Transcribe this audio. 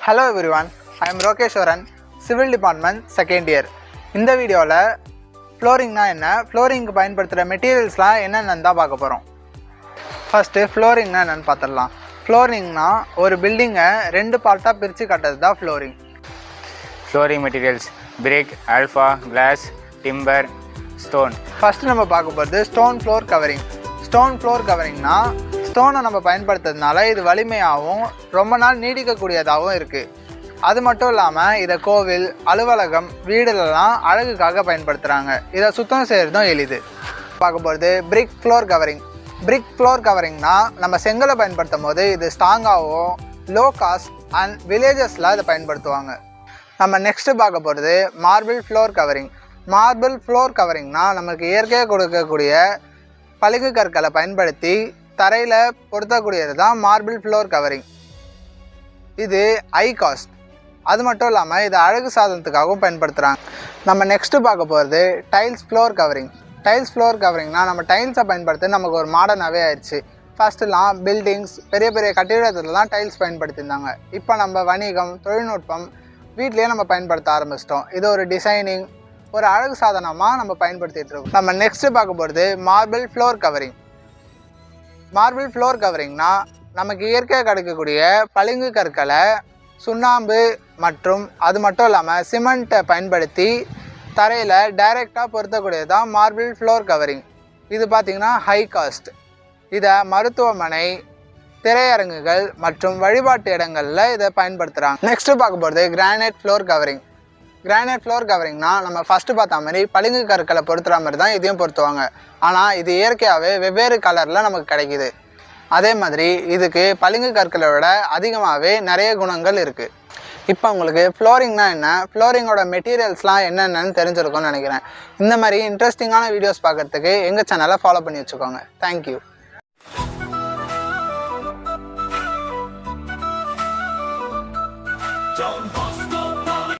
Hello everyone, I am Rokeshwaran, Civil Department second year. இந்த வீடியோவில் ஃப்ளோரிங்னா என்ன, ஃப்ளோரிங்க்கு பயன்படுத்துகிற மெட்டீரியல்ஸ்லாம் என்னென்னு தான் பார்க்க போகிறோம். ஃபஸ்ட்டு ஃப்ளோரிங்னா என்னென்னு பார்த்துடலாம். ஃப்ளோரிங்னா ஒரு பில்டிங்கை ரெண்டு பார்ட்டாக பிரித்து கட்டுறது தான் flooring. Flooring materials brick, alpha, glass, timber, stone. First நம்ம பார்க்க போகிறது stone floor covering. Stone floor கவரிங்னா ஸ்டோனை நம்ம பயன்படுத்துறதுனால இது வலிமையாகவும் ரொம்ப நாள் நீடிக்கக்கூடியதாகவும் இருக்குது. அது மட்டும் இல்லாமல் இதை கோவில், அலுவலகம், வீடுலலாம் அழகுக்காக பயன்படுத்துகிறாங்க. இதை சுத்தம் செய்கிறதும் எளிது. பார்க்க போகிறது brick floor covering. Brick floor கவரிங்னா நம்ம செங்கலை பயன்படுத்தும் போது இது ஸ்ட்ராங்காகவும் லோ காஸ்ட் அண்ட் வில்லேஜஸில் இதை பயன்படுத்துவாங்க. நம்ம நெக்ஸ்ட்டு பார்க்க போகிறது marble floor covering. Marble floor கவரிங்னா நமக்கு இயற்கையாக கொடுக்கக்கூடிய பளிங்கு கற்களை பயன்படுத்தி தரையில் பொருத்தக்கூடியது தான் மார்பிள் ஃப்ளோர் கவரிங். இது ஹை காஸ்ட். அது மட்டும் இல்லாமல் இது அழகு சாதனத்துக்காகவும் பயன்படுத்துகிறாங்க. நம்ம நெக்ஸ்ட்டு பார்க்க போகிறது tiles floor covering. Tiles floor கவரிங்னா நம்ம டைல்ஸை பயன்படுத்தி நமக்கு ஒரு மாடர்னாகவே ஆயிடுச்சு. ஃபஸ்ட்டுலாம் பில்டிங்ஸ், பெரிய பெரிய கட்டிடத்தில் தான் டைல்ஸ் பயன்படுத்தியிருந்தாங்க. இப்போ நம்ம வணிகம், தொழில்நுட்பம், வீட்லேயே நம்ம பயன்படுத்த ஆரம்பிச்சிட்டோம். இது ஒரு டிசைனிங், ஒரு அழகு சாதனமாக நம்ம பயன்படுத்திகிட்டு இருக்கோம். நம்ம நெக்ஸ்ட்டு பார்க்க போகிறது marble floor covering. Marble floor கவரிங்னா நமக்கு இயற்கையாக கிடைக்கக்கூடிய பளிங்கு கற்களை சுண்ணாம்பு மற்றும் அது மட்டும் இல்லாமல் சிமெண்ட்டை பயன்படுத்தி தரையில் டைரெக்டாக பொருத்தக்கூடியது தான் மார்பிள் ஃப்ளோர் கவரிங். இது பார்த்திங்கன்னா ஹை காஸ்ட். இதை மருத்துவமனை, திரையரங்குகள் மற்றும் வழிபாட்டு இடங்களில் இதை பயன்படுத்துகிறாங்க. நெக்ஸ்ட்டு பார்க்க போகிறது granite floor covering. Granite floor கவரிங்னா நம்ம ஃபஸ்ட்டு பார்த்த மாதிரி பளிங்கு கற்களை பொருத்துகிற மாதிரி தான் இதையும் பொருத்துவாங்க. ஆனால் இது இயற்கையாகவே வெவ்வேறு கலரில் நமக்கு கிடைக்கிது. அதே மாதிரி இதுக்கு பளிங்கு கற்களை விட அதிகமாகவே நிறைய குணங்கள் இருக்குது. இப்போ உங்களுக்கு ஃப்ளோரிங்னா என்ன, ஃப்ளோரிங்கோட மெட்டீரியல்ஸ்லாம் என்னென்னு தெரிஞ்சிருக்கும்னு நினைக்கிறேன். இந்த மாதிரி இன்ட்ரெஸ்டிங்கான வீடியோஸ் பார்க்குறதுக்கு எங்கள் சேனலை ஃபாலோ பண்ணி வச்சுக்கோங்க. தேங்க்யூ.